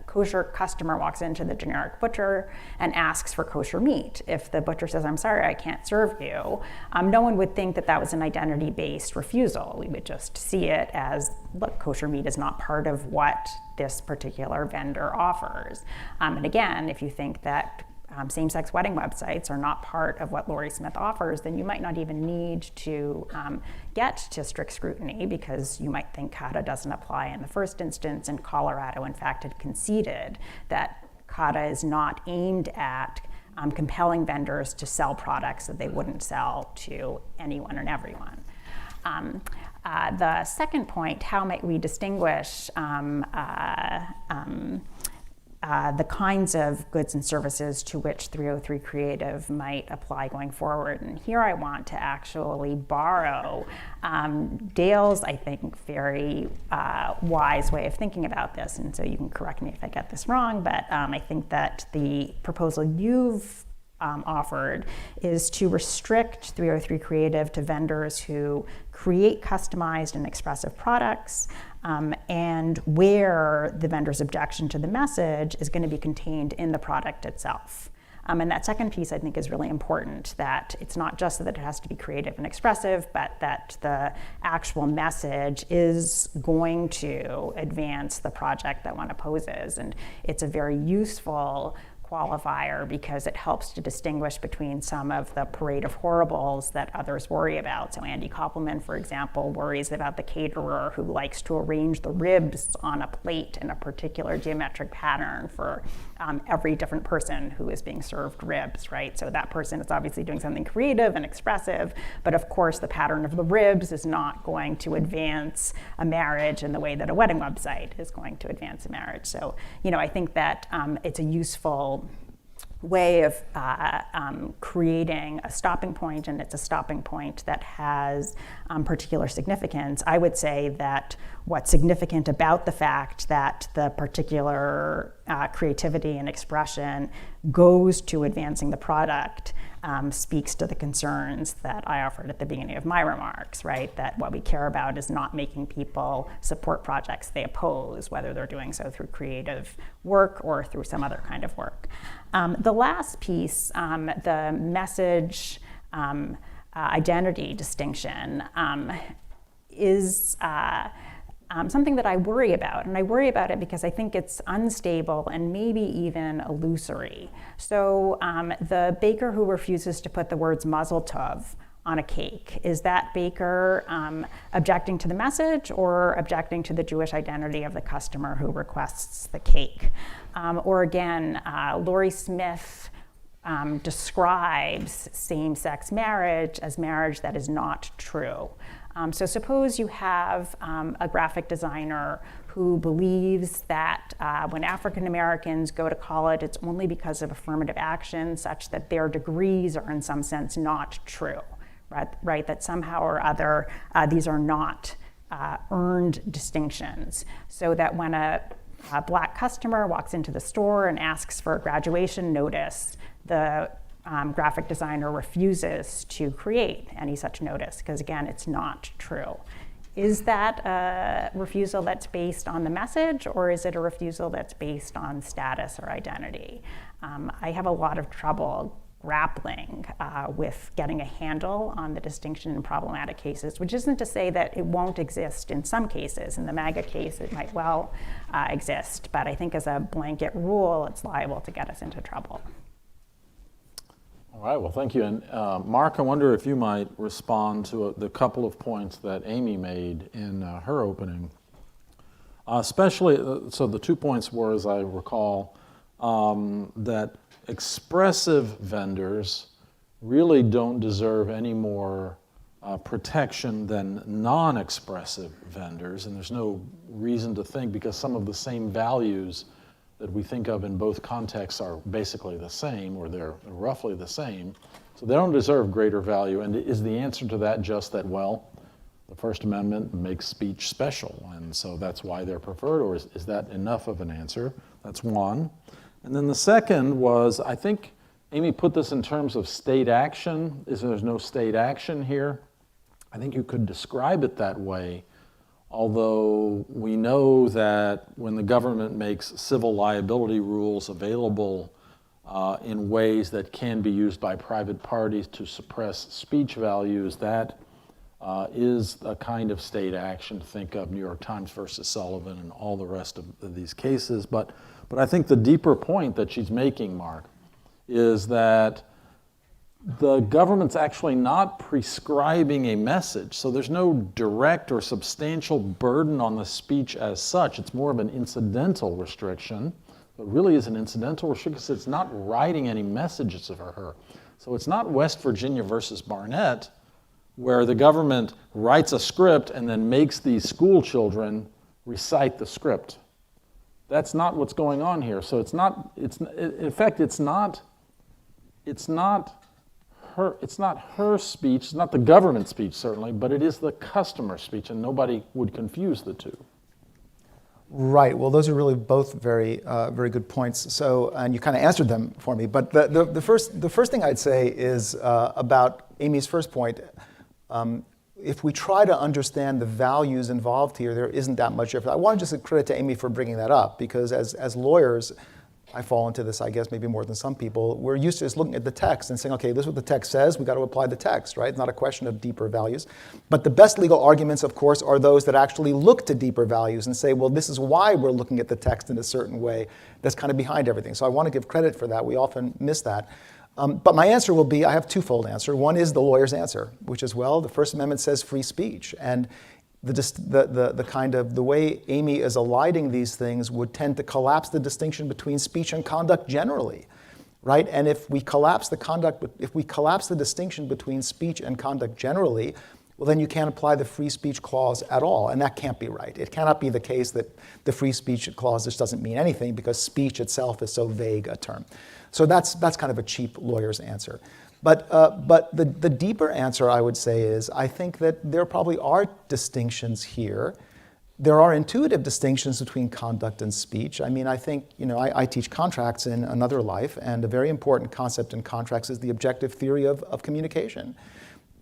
C: kosher customer walks into the generic butcher and asks for kosher meat. If the butcher says, "I'm sorry, I can't serve you," no one would think that that was an identity-based refusal. We would just see it as, look, kosher meat is not part of what this particular vendor offers. And again, if you think that same-sex wedding websites are not part of what Lori Smith offers, then you might not even need to get to strict scrutiny, because you might think CADA doesn't apply in the first instance, and Colorado, in fact, had conceded that CADA is not aimed at compelling vendors to sell products that they wouldn't sell to anyone and everyone. The second point, how might we distinguish the kinds of goods and services to which 303 Creative might apply going forward? And here I want to actually borrow Dale's, I think, very wise way of thinking about this. And so you can correct me if I get this wrong, but I think that the proposal you've offered is to restrict 303 Creative to vendors who create customized and expressive products, and where the vendor's objection to the message is going to be contained in the product itself. And that second piece, I think, is really important, that it's not just that it has to be creative and expressive, but that the actual message is going to advance the project that one opposes. And it's a very useful qualifier because it helps to distinguish between some of the parade of horribles that others worry about. So Andy Koppelman, for example, worries about the caterer who likes to arrange the ribs on a plate in a particular geometric pattern for every different person who is being served ribs, right? So that person is obviously doing something creative and expressive, but of course the pattern of the ribs is not going to advance a marriage in the way that a wedding website is going to advance a marriage. So, I think that it's a useful way of creating a stopping point, and it's a stopping point that has particular significance. I would say that what's significant about the fact that the particular creativity and expression goes to advancing the product speaks to the concerns that I offered at the beginning of my remarks, right? That what we care about is not making people support projects they oppose, whether they're doing so through creative work or through some other kind of work. The last piece, the message identity distinction, is something that I worry about. And I worry about it because I think it's unstable and maybe even illusory. So the baker who refuses to put the words mazel tov on a cake, is that baker objecting to the message or objecting to the Jewish identity of the customer who requests the cake? Or again, Laurie Smith describes same-sex marriage as marriage that is not true. So suppose you have a graphic designer who believes that when African Americans go to college, it's only because of affirmative action, such that their degrees are in some sense not true, right? That somehow or other these are not earned distinctions. So that when a Black customer walks into the store and asks for a graduation notice, the graphic designer refuses to create any such notice because, again, it's not true. Is that a refusal that's based on the message, or is it a refusal that's based on status or identity? I have a lot of trouble grappling with getting a handle on the distinction in problematic cases, which isn't to say that it won't exist in some cases. In the MAGA case, it might well exist, but I think as a blanket rule, it's liable to get us into trouble.
B: All right, well, thank you. And Mark, I wonder if you might respond to the couple of points that Amy made in her opening. Especially, so the 2 points were, as I recall, that expressive vendors really don't deserve any more protection than non-expressive vendors. And there's no reason to think, because some of the same values that we think of in both contexts are basically the same, or they're roughly the same. So they don't deserve greater value. And is the answer to that just that, well, the First Amendment makes speech special, and so that's why they're preferred, or is that enough of an answer? That's one. And then the second was, I think Amy put this in terms of state action. There's no state action here. I think you could describe it that way, although we know that when the government makes civil liability rules available in ways that can be used by private parties to suppress speech values, that is a kind of state action. Think of New York Times versus Sullivan and all the rest of these cases. But I think the deeper point that she's making, Mark, is that the government's actually not prescribing a message. So there's no direct or substantial burden on the speech as such. It's more of an incidental restriction. It really is an incidental restriction because it's not writing any messages for her. So it's not West Virginia versus Barnett, where the government writes a script and then makes these school children recite the script. That's not what's going on here. So it's not her speech, it's not the government speech certainly, but it is the customer speech, and nobody would confuse the two.
D: Right. Well, those are really both very good points. So, and you kind of answered them for me. But the first thing I'd say is about Amy's first point. If we try to understand the values involved here, there isn't that much effort. I want to just give credit to Amy for bringing that up, because as lawyers, I fall into this, I guess, maybe more than some people. We're used to just looking at the text and saying, okay, this is what the text says, we've got to apply the text, right? It's not a question of deeper values. But the best legal arguments, of course, are those that actually look to deeper values and say, well, this is why we're looking at the text in a certain way that's kind of behind everything. So I want to give credit for that. We often miss that. But my answer will be, I have twofold answer. One is the lawyer's answer, which is, well, the First Amendment says free speech. And the way Amy is eliding these things would tend to collapse the distinction between speech and conduct generally, right? And if we collapse the distinction between speech and conduct generally, well, then you can't apply the free speech clause at all, and that can't be right. It cannot be the case that the free speech clause just doesn't mean anything because speech itself is so vague a term. So that's kind of a cheap lawyer's answer. But the deeper answer, I would say, is I think that there probably are distinctions here. There are intuitive distinctions between conduct and speech. I mean, I think, I teach contracts in another life, and a very important concept in contracts is the objective theory of communication.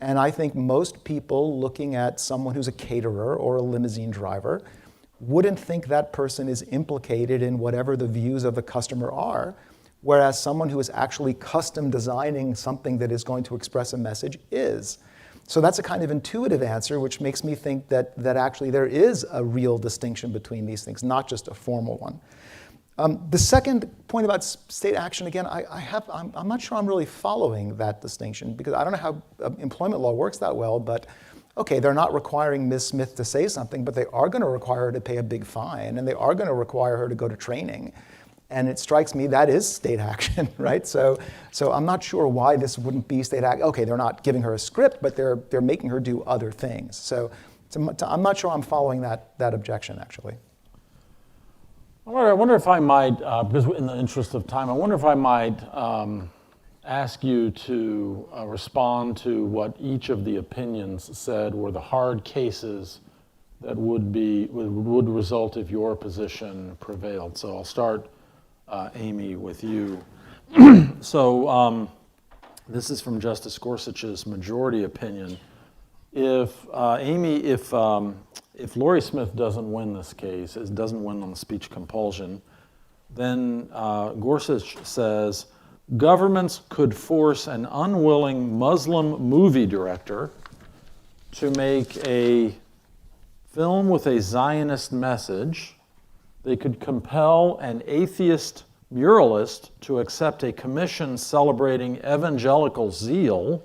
D: And I think most people looking at someone who's a caterer or a limousine driver wouldn't think that person is implicated in whatever the views of the customer are, whereas someone who is actually custom designing something that is going to express a message is. So that's a kind of intuitive answer, which makes me think that actually there is a real distinction between these things, not just a formal one. The second point about state action, again, I'm not sure I'm really following that distinction, because I don't know how employment law works that well, but okay, they're not requiring Ms. Smith to say something, but they are going to require her to pay a big fine, and they are going to require her to go to training. And it strikes me that is state action, right? So I'm not sure why this wouldn't be state action. Okay, they're not giving her a script, but they're making her do other things. So I'm not sure I'm following that objection, actually.
B: I wonder if I might, because in the interest of time, I wonder if I might ask you to respond to what each of the opinions said were the hard cases that would result if your position prevailed. So I'll start, Amy, with you. So this is from Justice Gorsuch's majority opinion. If Lori Smith doesn't win this case, doesn't win on the speech compulsion, then Gorsuch says governments could force an unwilling Muslim movie director to make a film with a Zionist message. They could compel an atheist muralist to accept a commission celebrating evangelical zeal,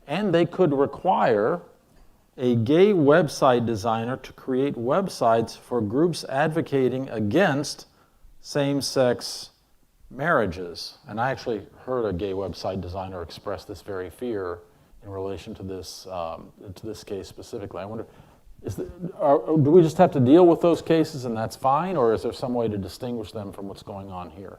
B: and they could require a gay website designer to create websites for groups advocating against same-sex marriages. And I actually heard a gay website designer express this very fear in relation to this case specifically. I wonder, do we just have to deal with those cases and that's fine, or is there some way to distinguish them from what's going on here?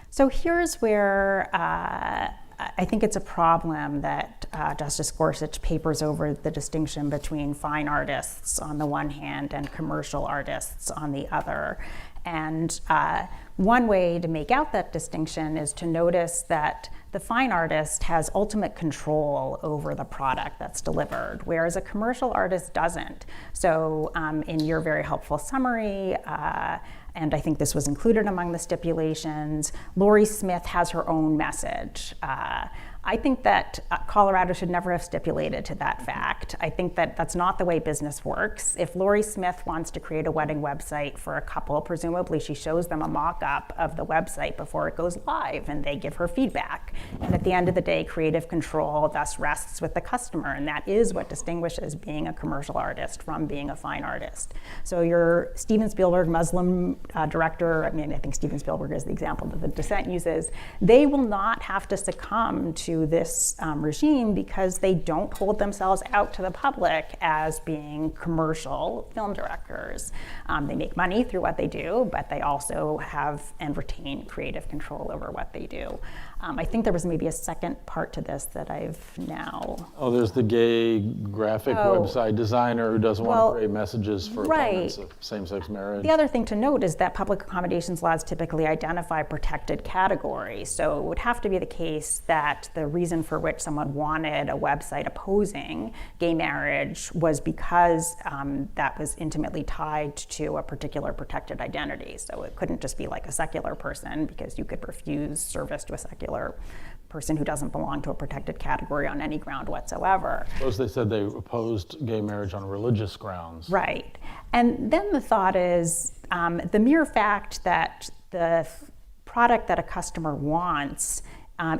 C: So here's where I think it's a problem that Justice Gorsuch papers over the distinction between fine artists on the one hand and commercial artists on the other. And one way to make out that distinction is to notice that the fine artist has ultimate control over the product that's delivered, whereas a commercial artist doesn't. So in your very helpful summary, and I think this was included among the stipulations, Lori Smith has her own message. I think that Colorado should never have stipulated to that fact. I think that that's not the way business works. If Lori Smith wants to create a wedding website for a couple, presumably she shows them a mock-up of the website before it goes live, and they give her feedback. And at the end of the day, creative control thus rests with the customer, and that is what distinguishes being a commercial artist from being a fine artist. So your Steven Spielberg Muslim director, I think Steven Spielberg is the example that the dissent uses, they will not have to succumb to this regime because they don't hold themselves out to the public as being commercial film directors. They make money through what they do, but they also have and retain creative control over what they do. I think there was maybe a second part to this that I've now...
B: Oh, there's the gay graphic website designer who doesn't want to create messages for opponents of same-sex marriage.
C: The other thing to note is that public accommodations laws typically identify protected categories. So it would have to be the case that the reason for which someone wanted a website opposing gay marriage was because that was intimately tied to a particular protected identity. So it couldn't just be like a secular person, because you could refuse service to a secular person who doesn't belong to a protected category on any ground whatsoever.
B: Suppose they said they opposed gay marriage on religious grounds.
C: Right. And then the thought is the mere fact that the product that a customer wants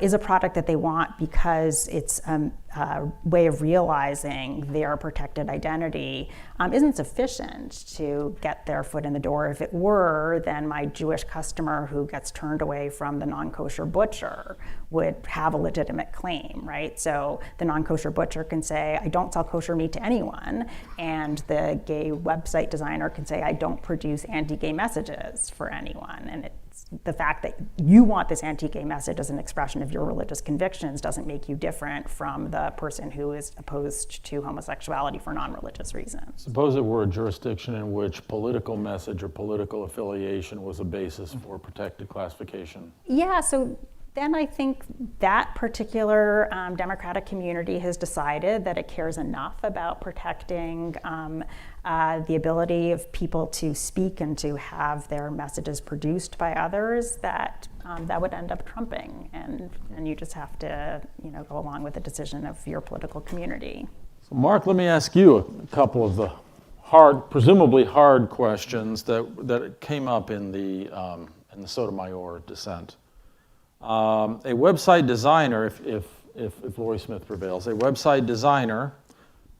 C: is a product that they want because it's a way of realizing their protected identity, isn't sufficient to get their foot in the door. If it were, then my Jewish customer who gets turned away from the non-kosher butcher would have a legitimate claim, right? So the non-kosher butcher can say, I don't sell kosher meat to anyone, and the gay website designer can say, I don't produce anti-gay messages for anyone. And it's the fact that you want this anti-gay message as an expression of your religious convictions doesn't make you different from the person who is opposed to homosexuality for non-religious reasons.
B: Suppose it were a jurisdiction in which political message or political affiliation was a basis for protected classification.
C: Yeah, so then I think that particular democratic community has decided that it cares enough about protecting the ability of people to speak and to have their messages produced by others that that would end up trumping, and you just have to go along with the decision of your political community.
B: So Mark, let me ask you a couple of the presumably hard questions that came up in the Sotomayor dissent. A website designer, if Lori Smith prevails, a website designer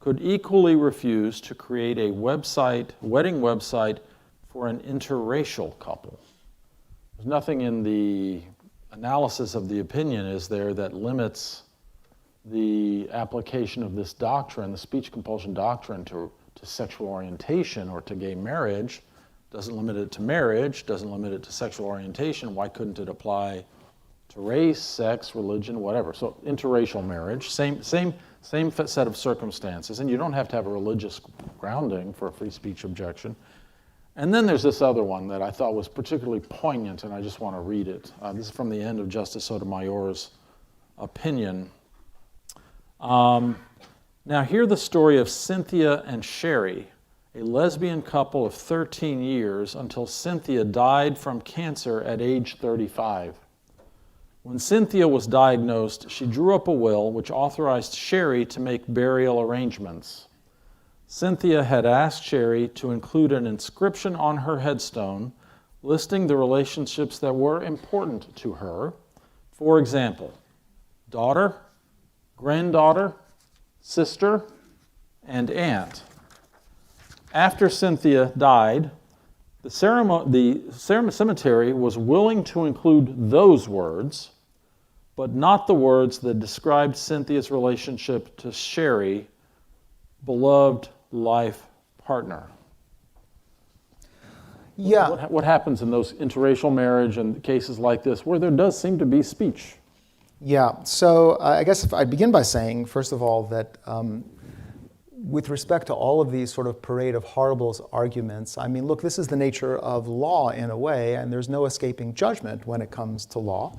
B: could equally refuse to create a wedding website for an interracial couple. There's nothing in the analysis of the opinion, is there, that limits the application of this doctrine, the speech compulsion doctrine, to sexual orientation or to gay marriage. Doesn't limit it to marriage, doesn't limit it to sexual orientation. Why couldn't it apply to race, sex, religion, whatever? So interracial marriage, same set of circumstances, and you don't have to have a religious grounding for a free speech objection. And then there's this other one that I thought was particularly poignant, and I just want to read it. This is from the end of Justice Sotomayor's opinion. Now hear the story of Cynthia and Sherry, a lesbian couple of 13 years until Cynthia died from cancer at age 35. When Cynthia was diagnosed, she drew up a will which authorized Sherry to make burial arrangements. Cynthia had asked Sherry to include an inscription on her headstone listing the relationships that were important to her. For example, daughter, granddaughter, sister, and aunt. After Cynthia died, the cemetery was willing to include those words, but not the words that described Cynthia's relationship to Sherry, beloved life partner.
D: Yeah.
B: What happens in those interracial marriage and cases like this where there does seem to be speech?
D: Yeah, so I guess if I begin by saying, first of all, that with respect to all of these sort of parade of horribles arguments, I mean, look, this is the nature of law in a way, and there's no escaping judgment when it comes to law.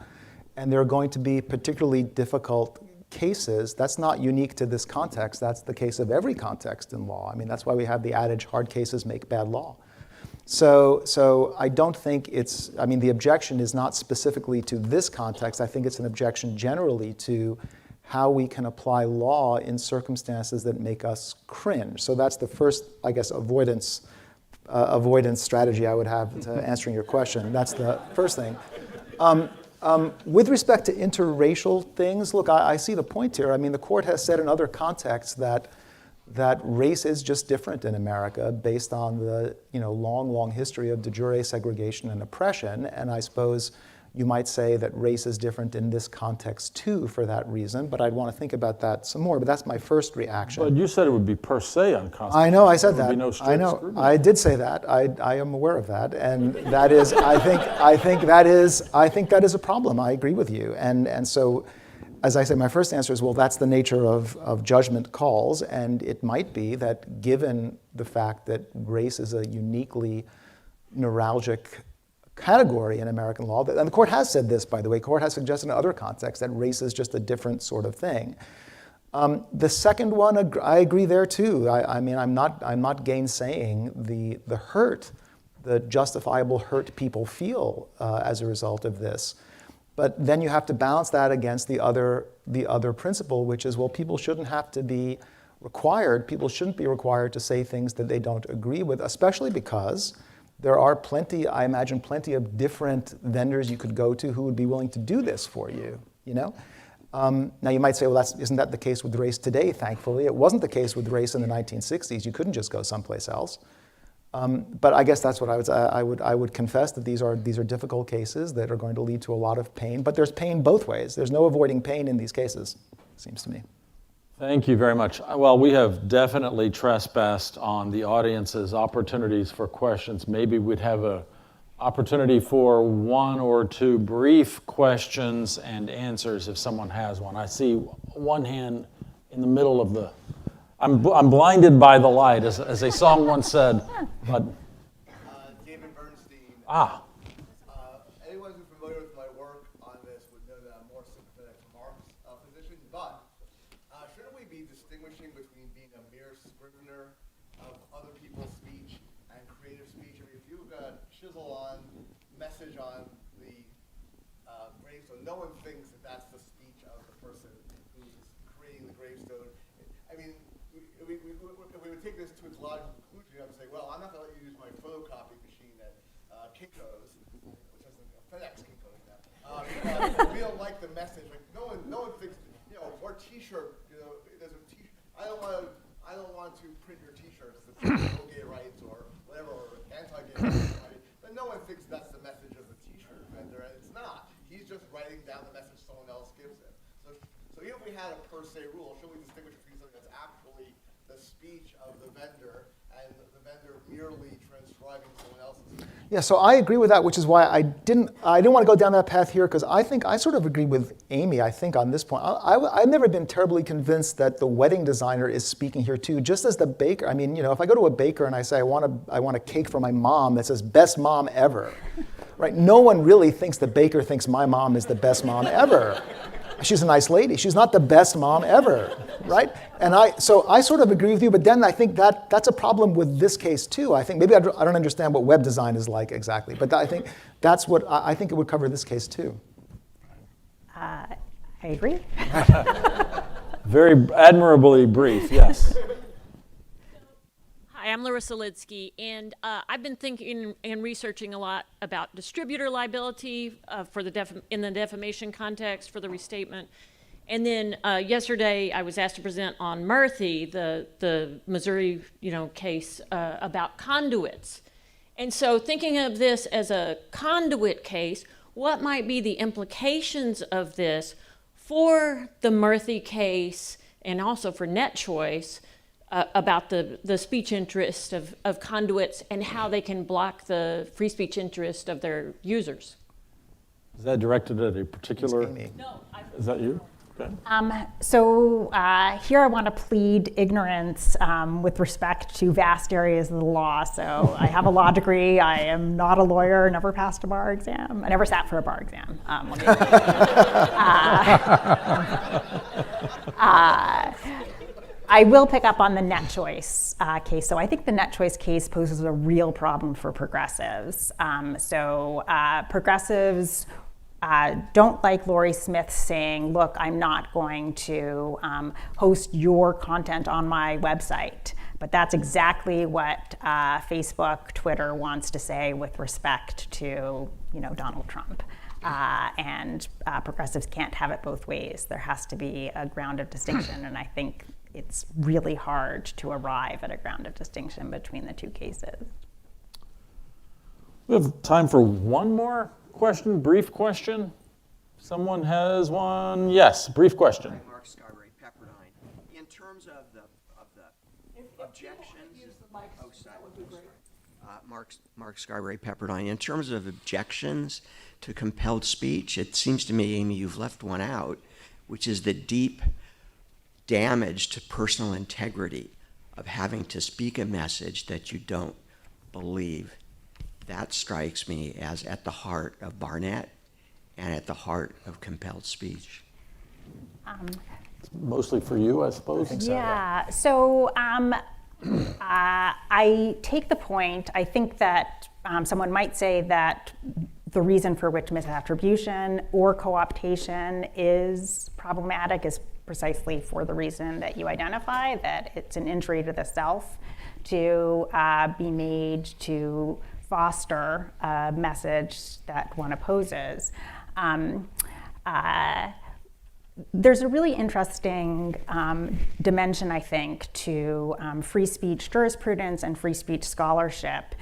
D: And there are going to be particularly difficult cases. That's not unique to this context. That's the case of every context in law. I mean, that's why we have the adage, hard cases make bad law. So I don't think it's, I mean, the objection is not specifically to this context. I think it's an objection generally to how we can apply law in circumstances that make us cringe. So that's the first, I guess, avoidance strategy I would have to answering your question. That's the first thing. With respect to interracial things, look, I see the point here. I mean, the court has said in other contexts that race is just different in America based on the long history of de jure segregation and oppression. And I suppose you might say that race is different in this context too for that reason, but I'd want to think about that some more. But that's my first reaction.
B: But you said it would be per se unconstitutional.
D: I know, I said that.
B: There would be no strict
D: I know,
B: scrutiny.
D: I did say that. I am aware of that, and that is, I think that is a problem. I agree with you, and so. As I say, my first answer is, well, that's the nature of judgment calls, and it might be that given the fact that race is a uniquely neuralgic category in American law, and the court has said this, by the way, the court has suggested in other contexts that race is just a different sort of thing. The second one, I agree there too. I mean, I'm not gainsaying the hurt, the justifiable hurt people feel as a result of this. But then you have to balance that against the other principle, which is, well, people shouldn't be required to say things that they don't agree with, especially because there are I imagine plenty of different vendors you could go to who would be willing to do this for you. you know? Now you might say, well, isn't that the case with race today? Thankfully, it wasn't the case with race in the 1960s. You couldn't just go someplace else. But I guess that's what I would confess, that these are difficult cases that are going to lead to a lot of pain. But there's pain both ways. There's no avoiding pain in these cases, it seems to me.
B: Thank you very much. Well, we have definitely trespassed on the audience's opportunities for questions. Maybe we'd have an opportunity for one or two brief questions and answers if someone has one. I see one hand in the middle of the... I'm blinded by the light, as a song once said. But
E: David Bernstein. Anyone who's familiar with my work on this would know that I'm more sympathetic to Mark's position, but shouldn't we be distinguishing between being a mere scrivener of other people's speech and creative speech? I mean, if you've got chisel on, message on the gravestone, no one thinks that that's the speech of the person who's creating the gravestone. I mean, we would take this to its logical conclusion and say, well, I'm not going to let you use my photocopy machine at Kinko's, which is a FedEx Kinko now. We don't like the message. Like no one thinks, or T-shirt. There's a T. I don't want to print your T-shirts that say gay rights or whatever, or anti-gay rights. But no one thinks that's the message of the T-shirt vendor, and it's not. He's just writing down the message someone else gives him. So even if we had a per se rule, should we distinguish between something that's actually the speech of the vendor and the vendor merely transcribing someone else's speech?
D: Yeah, so I agree with that, which is why I didn't want to go down that path here, because I think I sort of agree with Amy, I think, on this point. I've never been terribly convinced that the wedding designer is speaking here too, just as the baker. I mean, if I go to a baker and I say, I want a cake for my mom that says best mom ever, right? No one really thinks the baker thinks my mom is the best mom ever. She's a nice lady. She's not the best mom ever, right? And so I sort of agree with you, but then I think that's a problem with this case too. I think maybe I don't understand what web design is like exactly, but I think that's what I think it would cover this case too.
C: I agree.
B: very admirably brief, yes.
F: Hi, I'm Larissa Lidsky, and I've been thinking and researching a lot about distributor liability in the defamation context for the restatement. And then yesterday, I was asked to present on Murphy, the Missouri case about conduits. And so thinking of this as a conduit case, what might be the implications of this for the Murphy case and also for net choice about the speech interest of conduits and how they can block the free speech interest of their users?
B: Is that directed at a particular?
F: No.
B: Is that you? Okay.
C: So here I want to plead ignorance with respect to vast areas of the law. So I have a law degree. I am not a lawyer, never passed a bar exam. I never sat for a bar exam. I will pick up on the net choice case. So I think the net choice case poses a real problem for progressives. Progressives don't like Lori Smith saying, look, I'm not going to host your content on my website. But that's exactly what Facebook, Twitter wants to say with respect to Donald Trump. And progressives can't have it both ways. There has to be a ground of distinction, and I think it's really hard to arrive at a ground of distinction between the two cases.
B: We have time for one more question, brief question. Someone has one? Yes, brief question.
G: Hi, Mark Scarberry, Pepperdine. In terms of the objections, Mark Scarberry, Pepperdine. In terms of objections to compelled speech, it seems to me, Amy, you've left one out, which is the deep damage to personal integrity of having to speak a message that you don't believe. That strikes me as at the heart of Barnett and at the heart of compelled speech.
B: Mostly for you, I suppose?
C: So I take the point. I think that someone might say that the reason for which misattribution or co-optation is problematic is precisely for the reason that you identify, that it's an injury to the self to be made to foster a message that one opposes. there's a really interesting dimension, I think, to free speech jurisprudence and free speech scholarship,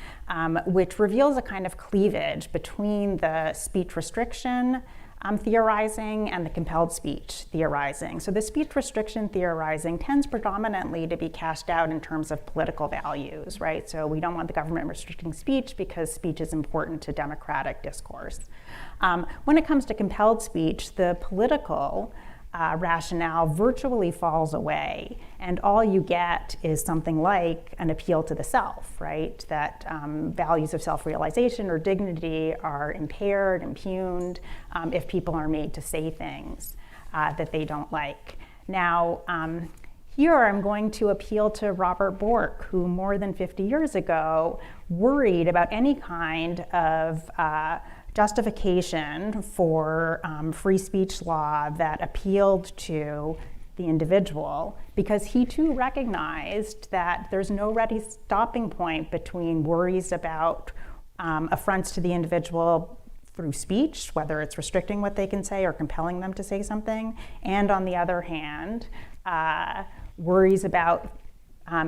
C: which reveals a kind of cleavage between the speech restriction theorizing and the compelled speech theorizing. So the speech restriction theorizing tends predominantly to be cast out in terms of political values, right? So we don't want the government restricting speech because speech is important to democratic discourse. When it comes to compelled speech, the political rationale virtually falls away, and all you get is something like an appeal to the self, right? That values of self-realization or dignity are impaired, impugned, if people are made to say things that they don't like. Now, here I'm going to appeal to Robert Bork, who more than 50 years ago worried about any kind of justification for free speech law that appealed to the individual, because he too recognized that there's no ready stopping point between worries about affronts to the individual through speech, whether it's restricting what they can say or compelling them to say something, and on the other hand, worries about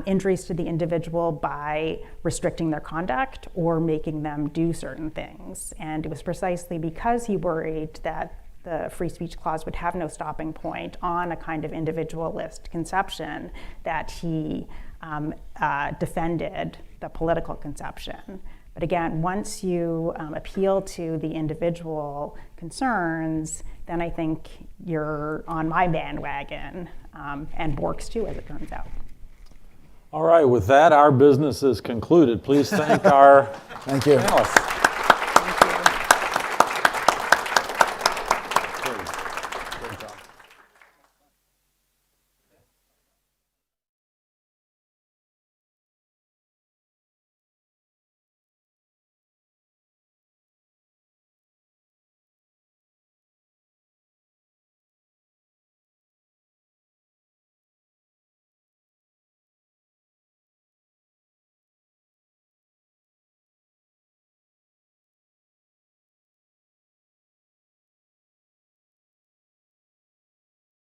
C: injuries to the individual by restricting their conduct or making them do certain things. And it was precisely because he worried that the free speech clause would have no stopping point on a kind of individualist conception that he defended the political conception. But again, once you appeal to the individual concerns, then I think you're on my bandwagon, and Bork's too, as it turns out.
B: All right, with that, our business is concluded. Please thank our
D: Thank you.
B: panelists.